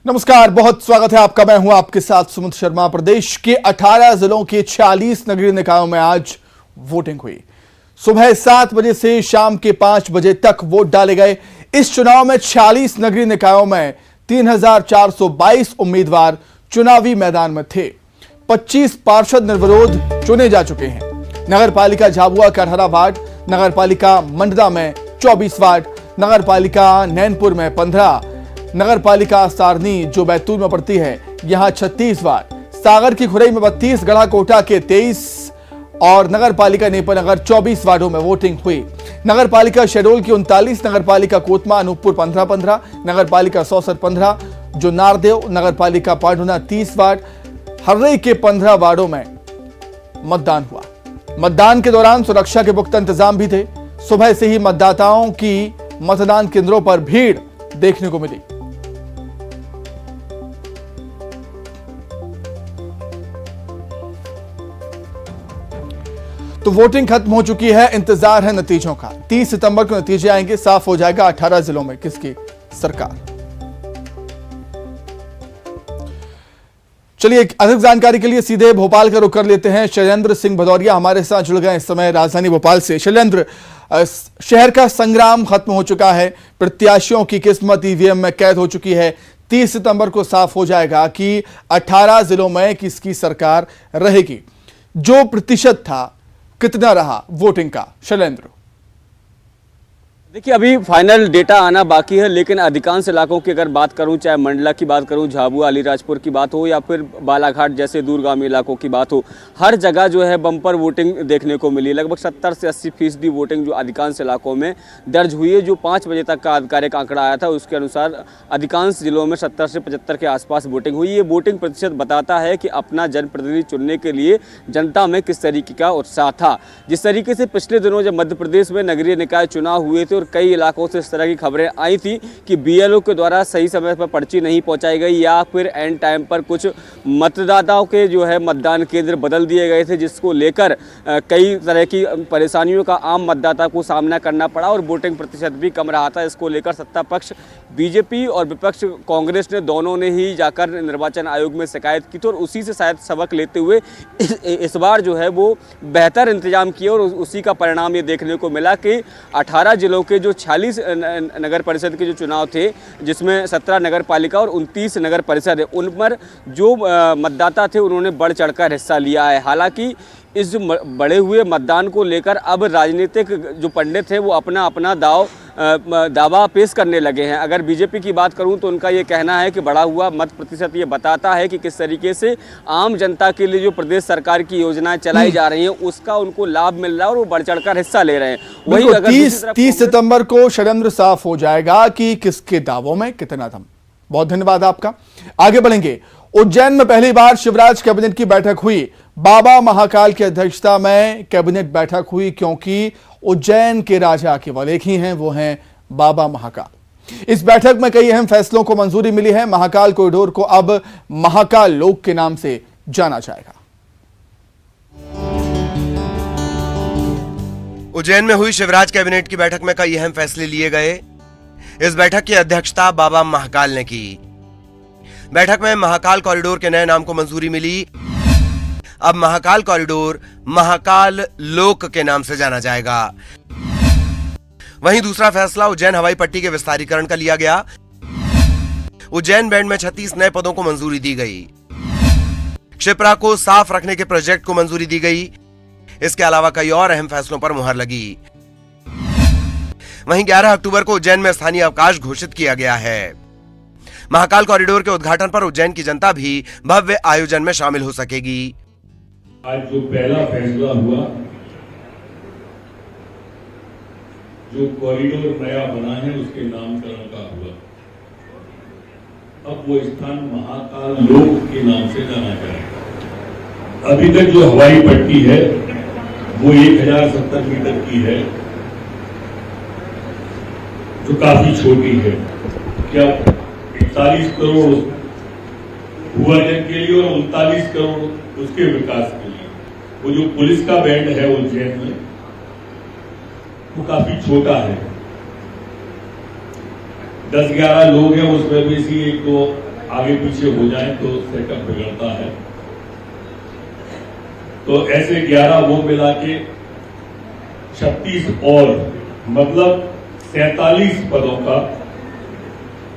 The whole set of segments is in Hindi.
नमस्कार, बहुत स्वागत है आपका। मैं हूं आपके साथ सुमित शर्मा। प्रदेश के 18 जिलों के 46 नगरीय निकायों में आज वोटिंग हुई। सुबह 7 बजे से शाम के 5 बजे तक वोट डाले गए। इस चुनाव में 46 नगरीय निकायों में 3422 उम्मीदवार चुनावी मैदान में थे। 25 पार्षद निर्विरोध चुने जा चुके हैं। नगर पालिका झाबुआ का 18 वार्ड, नगर पालिका मंडला में 24 वार्ड, नगर पालिका नैनपुर में 15, नगर पालिका सारनी जो बैतूल में पड़ती है यहां 36 वार्ड, सागर की खुरई में 32, गढ़ा कोटा के 23 और नगर पालिका नेपानगर 24 वार्डों में वोटिंग हुई। नगर पालिका शहडोल की 39, नगर पालिका कोतमा अनूपपुर 15-15, नगर पालिका सौसर 15, जो नारदेव नगर पालिका पांडुना 30 वार्ड, हर्रई के 15 वार्डों में मतदान हुआ। मतदान के दौरान सुरक्षा के पुख्ता इंतजाम भी थे। सुबह से ही मतदाताओं की मतदान केंद्रों पर भीड़ देखने को मिली। तो वोटिंग खत्म हो चुकी है, इंतजार है नतीजों का। 30 सितंबर को नतीजे आएंगे, साफ हो जाएगा 18 जिलों में किसकी सरकार। चलिए अधिक जानकारी के लिए सीधे भोपाल का रुख कर लेते हैं। शैलेंद्र सिंह भदौरिया हमारे साथ जुड़ गए इस समय राजधानी भोपाल से। शैलेंद्र, शहर का संग्राम खत्म हो चुका है, प्रत्याशियों की किस्मत ईवीएम में कैद हो चुकी है। 30 सितंबर को साफ हो जाएगा कि 18 जिलों में किसकी सरकार रहेगी। जो प्रतिशत था कितना रहा वोटिंग का, शैलेंद्र? देखिए, अभी फाइनल डेटा आना बाकी है, लेकिन अधिकांश इलाकों की अगर बात करूं, चाहे मंडला की बात करूं, झाबुआ अलीराजपुर की बात हो या फिर बालाघाट जैसे दूरगामी इलाकों की बात हो, हर जगह जो है बम्पर वोटिंग देखने को मिली। लगभग 70 से 80% वोटिंग जो अधिकांश इलाकों में दर्ज हुई है। जो 5 बजे तक का आधिकारिक आंकड़ा आया था उसके अनुसार अधिकांश जिलों में 70 से 75 के आसपास वोटिंग हुई। ये वोटिंग प्रतिशत बताता है कि अपना जनप्रतिनिधि चुनने के लिए जनता में किस तरीके का उत्साह था। जिस तरीके से पिछले दिनों जब मध्य प्रदेश में नगरीय निकाय चुनाव हुए थे और कई इलाकों से इस तरह की खबरें आई थी कि बीएलओ के द्वारा सही समय पर पर्ची नहीं पहुंचाई गई या फिर एंड टाइम पर कुछ मतदाताओं के जो है मतदान केंद्र बदल दिए गए थे, जिसको लेकर कई तरह की परेशानियों का आम मतदाता को सामना करना पड़ा और वोटिंग प्रतिशत भी कम रहा था। इसको लेकर सत्ता पक्ष बीजेपी और विपक्ष कांग्रेस ने दोनों ने ही जाकर निर्वाचन आयोग में शिकायत की थी और उसी से शायद सबक लेते हुए इस बार जो है वो बेहतर इंतजाम किए और उसी का परिणाम ये देखने को मिला कि 18 जिलों के जो 46 नगर परिषद के जो चुनाव थे, जिसमें 17 नगर पालिका और 29 नगर परिषद है, उन पर जो मतदाता थे उन्होंने बढ़ चढ़कर हिस्सा लिया है। हालांकि इस जो बढ़े हुए मतदान को लेकर अब राजनीतिक जो पंडित हैं वो अपना अपना दावा पेश करने लगे हैं। अगर बीजेपी की बात करूं तो उनका ये कहना है कि बढ़ा हुआ मत प्रतिशत ये बताता है कि किस तरीके से आम जनता के लिए जो प्रदेश सरकार की योजनाएं चलाई जा रही हैं उसका उनको लाभ मिल रहा है और वो बढ़ चढ़कर हिस्सा ले रहे हैं। वही अगर 30 सितंबर को शैलेंद्र साफ हो जाएगा कि किसके दावों में कितना दम। बहुत धन्यवाद आपका। आगे बढ़ेंगे। उज्जैन में पहली बार शिवराज कैबिनेट की बैठक हुई। बाबा महाकाल की अध्यक्षता में कैबिनेट बैठक हुई, क्योंकि उज्जैन के राजा केवल एक ही हैं, वो हैं बाबा महाकाल। इस बैठक में कई अहम फैसलों को मंजूरी मिली है। महाकाल कॉरिडोर को अब महाकाल लोक के नाम से जाना जाएगा। उज्जैन में हुई शिवराज कैबिनेट की बैठक में कई अहम फैसले लिए गए। इस बैठक की अध्यक्षता बाबा महाकाल ने की। बैठक में महाकाल कॉरिडोर के नए नाम को मंजूरी मिली। अब महाकाल कॉरिडोर महाकाल लोक के नाम से जाना जाएगा। वहीं दूसरा फैसला उज्जैन हवाई पट्टी के विस्तारीकरण का लिया गया। उज्जैन बैंड में 36 नए पदों को मंजूरी दी गई। क्षिप्रा को साफ रखने के प्रोजेक्ट को मंजूरी दी गई। इसके अलावा कई और अहम फैसलों पर मुहर लगी। वहीं 11 अक्टूबर को उज्जैन में स्थानीय अवकाश घोषित किया गया है। महाकाल कॉरिडोर के उद्घाटन पर उज्जैन की जनता भी भव्य आयोजन में शामिल हो सकेगी। आज जो पहला फैसला हुआ, जो कॉरिडोर नया बना है उसके नामकरण का हुआ। अब वो स्थान महाकाल लोक के नाम से जाना जाएगा। अभी तक जो हवाई पट्टी है वो 1070 मीटर की है, जो काफी छोटी है। क्या 41 करोड़ भूअर्जन के लिए और 39 करोड़ उसके विकास के लिए। वो जो पुलिस का बैंड है उज्जैन में वो काफी छोटा है। 10-11 लोग हैं, उसमें भी सी एक दो आगे पीछे हो जाए तो सेटअप बिगड़ता है। तो ऐसे 11 वो मिला के 36 और मतलब 47 पदों का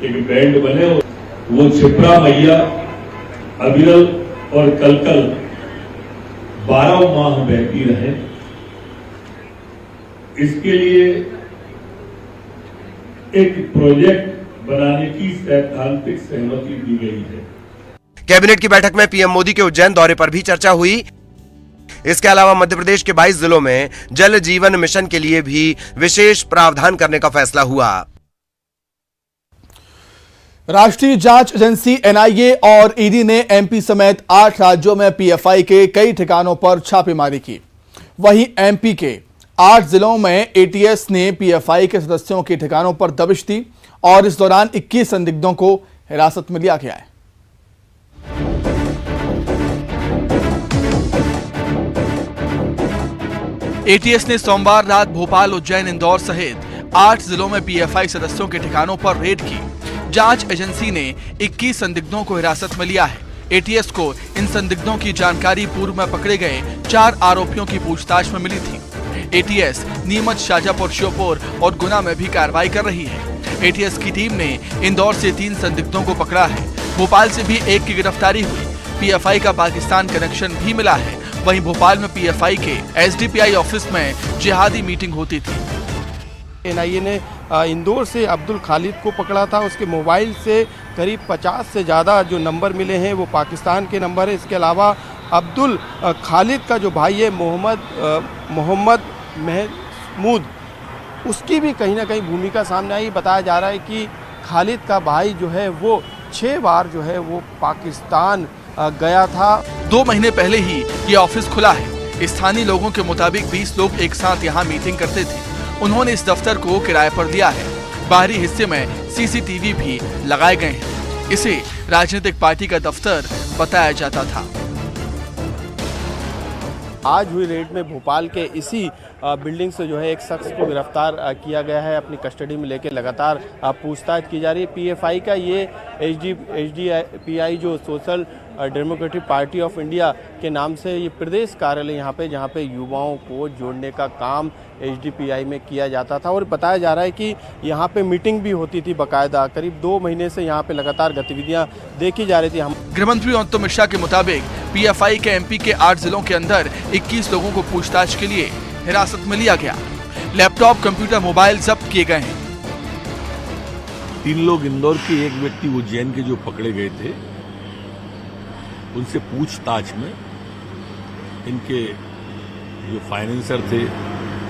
एक बैंड बने। वो छिपरा मैया अविरल और कलकल 12 माह बहती रहे, इसके लिए एक प्रोजेक्ट बनाने की सैद्धांतिक सहमति दी गई है। कैबिनेट की बैठक में पीएम मोदी के उज्जैन दौरे पर भी चर्चा हुई। इसके अलावा मध्य प्रदेश के 22 जिलों में जल जीवन मिशन के लिए भी विशेष प्रावधान करने का फैसला हुआ। राष्ट्रीय जांच एजेंसी एनआईए और ईडी ने एमपी समेत 8 राज्यों में पीएफआई के कई ठिकानों पर छापेमारी की। वहीं एमपी के 8 जिलों में एटीएस ने पीएफआई के सदस्यों के ठिकानों पर दबिश दी और इस दौरान 21 संदिग्धों को हिरासत में लिया गया है। एटीएस ने सोमवार रात भोपाल, उज्जैन, इंदौर सहित 8 जिलों में पीएफआई सदस्यों के ठिकानों पर रेड की। जांच एजेंसी ने 21 संदिग्धों को हिरासत में लिया है। एटीएस को इन संदिग्धों की जानकारी पूर्व में पकड़े गए 4 आरोपियों की पूछताछ में मिली थी। एटीएस नीमच, शाजापुर, श्योपुर और गुना में भी कार्रवाई कर रही है। एटीएस की टीम ने इंदौर से 3 संदिग्धों को पकड़ा है। भोपाल से भी एक की गिरफ्तारी हुई। पीएफआई का पाकिस्तान कनेक्शन भी मिला है। वहीं भोपाल में पीएफआई के एसडीपीआई ऑफिस में जिहादी मीटिंग होती थी। एनआईए ने इंदौर से अब्दुल खालिद को पकड़ा था। उसके मोबाइल से करीब 50 से ज़्यादा जो नंबर मिले हैं वो पाकिस्तान के नंबर है। इसके अलावा अब्दुल खालिद का जो भाई है मोहम्मद महमूद, उसकी भी कहीं ना कहीं भूमिका सामने आई। बताया जा रहा है कि खालिद का भाई जो है वो 6 बार जो है वो पाकिस्तान गया था। 2 महीने पहले ही ये ऑफिस खुला है। स्थानीय लोगों के मुताबिक 20 लोग एक साथ यहाँ मीटिंग करते थे। उन्होंने इस दफ्तर को किराए पर दिया है। बाहरी हिस्से में सीसीटीवी भी लगाए गए हैं। इसे राजनीतिक पार्टी का दफ्तर बताया जाता था। आज हुई रेड में भोपाल के इसी बिल्डिंग से जो है एक शख्स को गिरफ्तार किया गया है। अपनी कस्टडी में लेकर लगातार पूछताछ की जा रही है। पीएफआई का ये एसडीपीआई जो social democratic party of India के नाम से ये प्रदेश कार्यालय यहाँ पे, जहाँ पे युवाओं को जोड़ने का काम एसडीपीआई में किया जाता था। और बताया जा रहा है कि यहाँ पे मीटिंग भी होती थी बाकायदा। करीब 2 महीने से यहाँ पे लगातार गतिविधियाँ देखी जा रही थी। गृहमंत्री अंतुम मिश्रा के मुताबिक पीएफआई के एमपी के 8 जिलों के अंदर 21 लोगों को पूछताछ के लिए हिरासत में लिया गया। लैपटॉप, कंप्यूटर, मोबाइल जब्त किए गए हैं। 3 लोग इंदौर के, एक व्यक्ति उज्जैन के जो पकड़े गए थे, उनसे पूछताछ में इनके जो फाइनेंसर थे,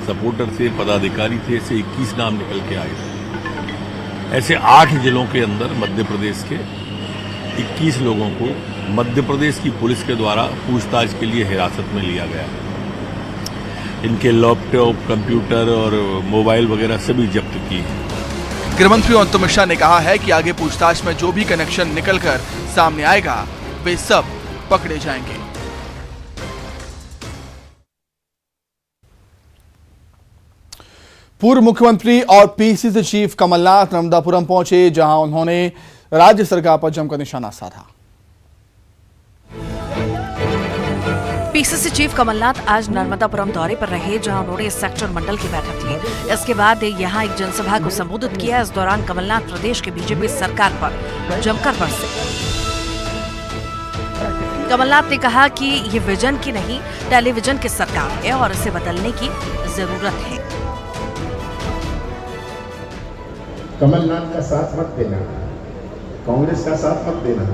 सपोर्टर थे, पदाधिकारी थे, ऐसे 21 नाम निकल के आए थे। ऐसे 8 जिलों के अंदर मध्य प्रदेश के 21 लोगों को मध्य प्रदेश की पुलिस के द्वारा पूछताछ के लिए हिरासत में लिया गया। इनके लैपटॉप, कंप्यूटर और मोबाइल वगैरह सभी जब्त किए। गृहमंत्री अंतुम मिश्रा ने कहा है कि आगे पूछताछ में जो भी कनेक्शन निकलकर सामने आएगा वे सब पकड़े जाएंगे। पूर्व मुख्यमंत्री और पीसीसी चीफ कमलनाथ नर्मदापुरम पहुंचे, जहां उन्होंने राज्य सरकार पर जमकर निशाना साधा। पीसीसी चीफ कमलनाथ आज नर्मदापुरम दौरे पर रहे, जहां उन्होंने सेक्टर मंडल की बैठक ली। इसके बाद यहां एक जनसभा को संबोधित किया। इस दौरान कमलनाथ प्रदेश की बीजेपी सरकार पर जमकर बरसे। कमलनाथ ने कहा कि ये विजन की नहीं, टेलीविजन की सरकार है और इसे बदलने की जरूरत है। कमलनाथ का साथ मत देना, कांग्रेस का साथ मत देना,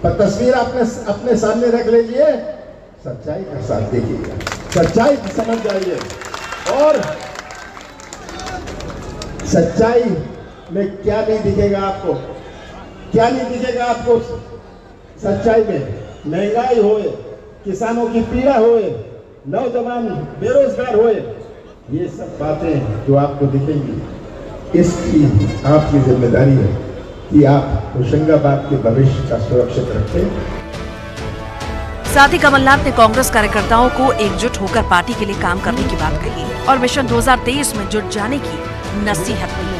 पर तस्वीर अपने सामने रख लीजिए, सच्चाई का साथ देखिएगा, सच्चाई समझ जाइए। और सच्चाई में क्या नहीं दिखेगा आपको, क्या नहीं दिखेगा आपको सच्चाई में? महंगाई होए, किसानों की पीड़ा होए, नौजवान बेरोजगार होए, ये सब बातें जो आपको दिखेंगी, इसकी आपकी जिम्मेदारी है कि आप होशंगाबाद के भविष्य का सुरक्षित रखें। साथ ही कमलनाथ ने कांग्रेस कार्यकर्ताओं को एकजुट होकर पार्टी के लिए काम करने की बात कही और मिशन 2023 में जुट जाने की नसीहत दी।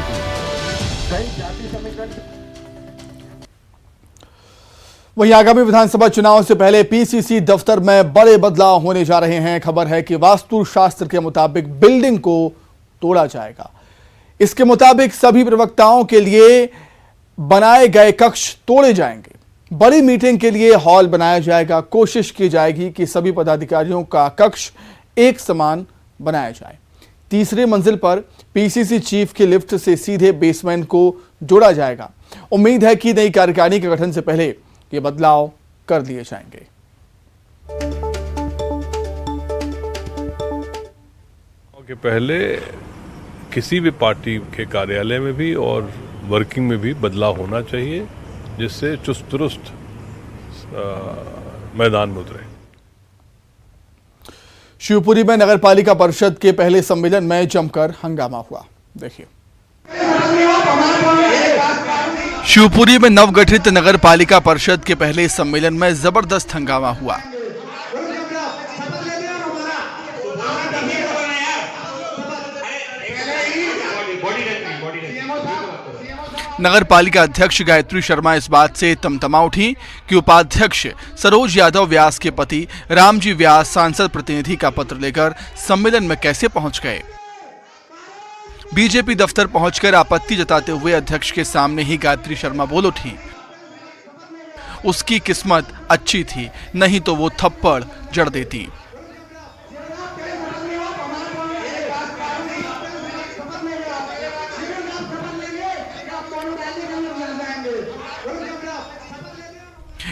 वहीं आगामी विधानसभा चुनाव से पहले पीसीसी दफ्तर में बड़े बदलाव होने जा रहे हैं। खबर है कि वास्तु शास्त्र के मुताबिक बिल्डिंग को तोड़ा जाएगा। इसके मुताबिक सभी प्रवक्ताओं के लिए बनाए गए कक्ष तोड़े जाएंगे। बड़ी मीटिंग के लिए हॉल बनाया जाएगा। कोशिश की जाएगी कि सभी पदाधिकारियों का कक्ष एक समान बनाया जाए। तीसरी मंजिल पर पीसीसी चीफ की लिफ्ट से सीधे बेसमेंट को जोड़ा जाएगा। उम्मीद है कि नई कार्यकारिणी के गठन से पहले ये बदलाव कर दिए जाएंगे। के पहले किसी भी पार्टी के कार्यालय में भी और वर्किंग में भी बदलाव होना चाहिए, जिससे चुस्त दुरुस्त मैदान में उतरे। शिवपुरी में नगर पालिका परिषद के पहले सम्मेलन में जमकर हंगामा हुआ। देखिए, शिवपुरी में नवगठित नगर पालिका परिषद के पहले सम्मेलन में जबरदस्त हंगामा हुआ। नगर पालिका अध्यक्ष गायत्री शर्मा इस बात से तमतमा उठी कि उपाध्यक्ष सरोज यादव व्यास के पति रामजी व्यास सांसद प्रतिनिधि का पत्र लेकर सम्मेलन में कैसे पहुंच गए। बीजेपी दफ्तर पहुंचकर आपत्ति जताते हुए अध्यक्ष के सामने ही गायत्री शर्मा बोल उठी। उसकी किस्मत अच्छी थी, नहीं तो वो थप्पड़ जड़ देती।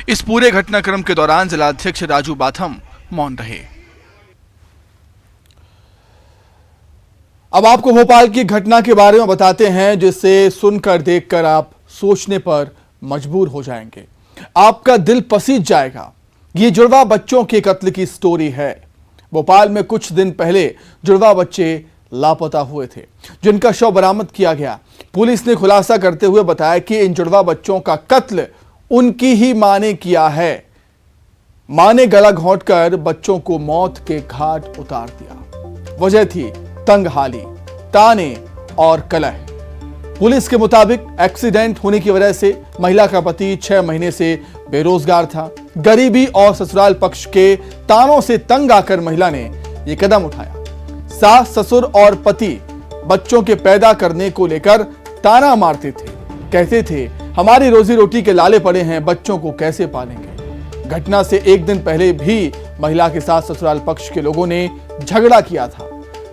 इस पूरे घटनाक्रम के दौरान जिलाध्यक्ष राजू बाथम मौन रहे। अब आपको भोपाल की घटना के बारे में बताते हैं, जिससे सुनकर देखकर आप सोचने पर मजबूर हो जाएंगे। आपका दिल पसीज जाएगा। ये जुड़वा बच्चों के कत्ल की स्टोरी है। भोपाल में कुछ दिन पहले जुड़वा बच्चे लापता हुए थे, जिनका शव बरामद किया गया। पुलिस ने खुलासा करते हुए बताया कि इन जुड़वा बच्चों का कत्ल उनकी ही मां ने किया है। मां ने गला घोंटकर बच्चों को मौत के घाट उतार दिया। वजह थी तंगहाली, ताने और कलह। पुलिस के मुताबिक एक्सीडेंट होने की वजह से महिला का पति 6 महीने से बेरोजगार था। गरीबी और ससुराल पक्ष के तानों से तंग आकर महिला ने यह कदम उठाया। सास, ससुर और पति बच्चों के पैदा करने को लेकर ताना मारते थे। कहते थे, हमारी रोजी रोटी के लाले पड़े हैं, बच्चों को कैसे पालेंगे। घटना से एक दिन पहले भी महिला के साथ ससुराल पक्ष के लोगों ने झगड़ा किया था।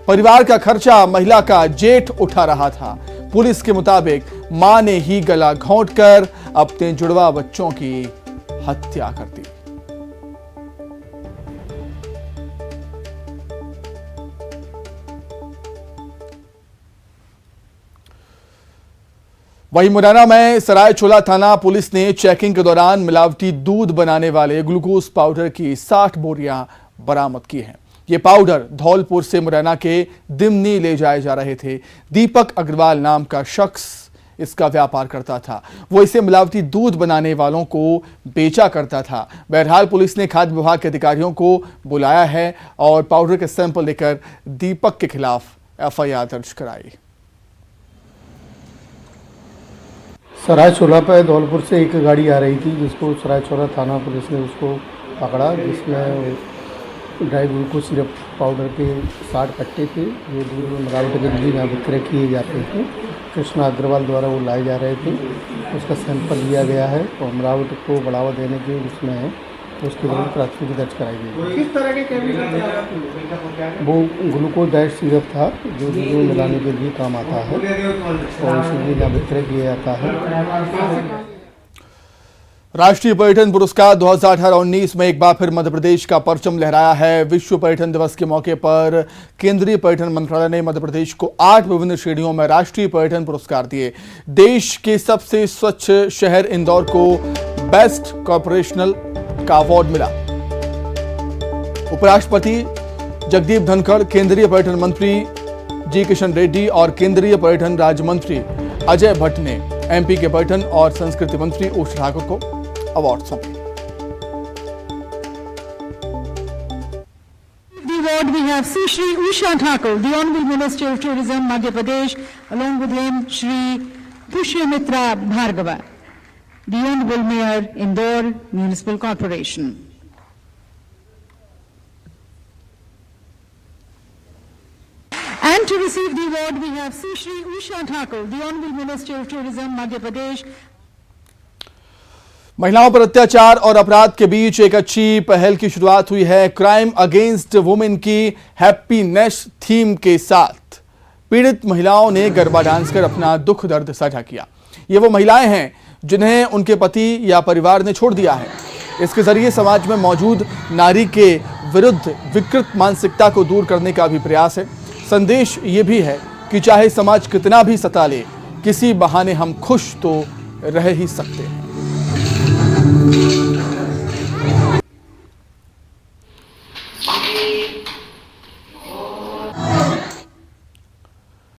परिवार का खर्चा महिला का जेठ उठा रहा था। पुलिस के मुताबिक मां ने ही गला घोंटकर अपने जुड़वा बच्चों की हत्या कर दी। वहीं मुरैना में सरायचोला थाना पुलिस ने चेकिंग के दौरान मिलावटी दूध बनाने वाले ग्लूकोज पाउडर की 60 बोरियां बरामद की हैं। ये पाउडर धौलपुर से मुरैना के दिमनी ले जाए जा रहे थे। दीपक अग्रवाल नाम का शख्स इसका व्यापार करता था। वो इसे मिलावटी दूध बनाने वालों को बेचा करता था। बहरहाल पुलिस ने खाद्य विभाग के अधिकारियों को बुलाया है और पाउडर के सैंपल लेकर दीपक के खिलाफ एफआईआर दर्ज कराई। सरायचोला पर धौलपुर से एक गाड़ी आ रही थी, जिसको सरायचोला थाना पुलिस ने उसको पकड़ा, जिसमें ड्राई ग्लूकोज सिरप पाउडर के 60 कट्टे थे, जो दूध में मिलावट के लिए यहाँ विक्रय किए जाते थे। कृष्णा अग्रवाल द्वारा वो लाए जा रहे थे। उसका सैंपल लिया गया है और मिलावट को बढ़ावा देने के उसमें है, तो उसके विरुद्ध प्राथमिकी दर्ज कराई गई। किस तरह के केमिकल? वो ग्लूकोज डाइट सिरप था, जो दूध में मिलाने के लिए काम आता है और इसलिए यहाँ विक्रय किया जाता है। राष्ट्रीय पर्यटन पुरस्कार 2018-19 में एक बार फिर मध्य प्रदेश का परचम लहराया है। विश्व पर्यटन दिवस के मौके पर केंद्रीय पर्यटन मंत्रालय ने मध्य प्रदेश को 8 विभिन्न श्रेणियों में राष्ट्रीय पर्यटन पुरस्कार दिए। देश के सबसे स्वच्छ शहर इंदौर को बेस्ट कॉर्पोरेशनल का अवार्ड मिला। उपराष्ट्रपति जगदीप धनखड़, केंद्रीय पर्यटन मंत्री जी किशन रेड्डी और केंद्रीय पर्यटन राज्य मंत्री अजय भट्ट ने एमपी के पर्यटन और संस्कृति मंत्री उषा ठाकुर को अवार्ड सौंपे। The award we have Shri Usha Thakur, the Honorable Minister of Tourism, Madhya Pradesh, along with him Shri Pushyamitra Bhargava. the Honorable Mayor, Indore Municipal Corporation. And to receive the award, we have Shri Usha Thakur, the Honorable Minister of Tourism, Madhya Pradesh. महिलाओं पर अत्याचार और अपराध के बीच एक अच्छी पहल की शुरुआत हुई है। क्राइम अगेंस्ट वुमेन की हैप्पीनेस थीम के साथ पीड़ित महिलाओं ने गरबा डांस कर अपना दुख दर्द साझा किया। ये वो महिलाएं हैं जिन्हें उनके पति या परिवार ने छोड़ दिया है। इसके जरिए समाज में मौजूद नारी के विरुद्ध विकृत मानसिकता को दूर करने का भी प्रयास है। संदेश ये भी है कि चाहे समाज कितना भी सता ले, किसी बहाने हम खुश तो रह ही सकते हैं।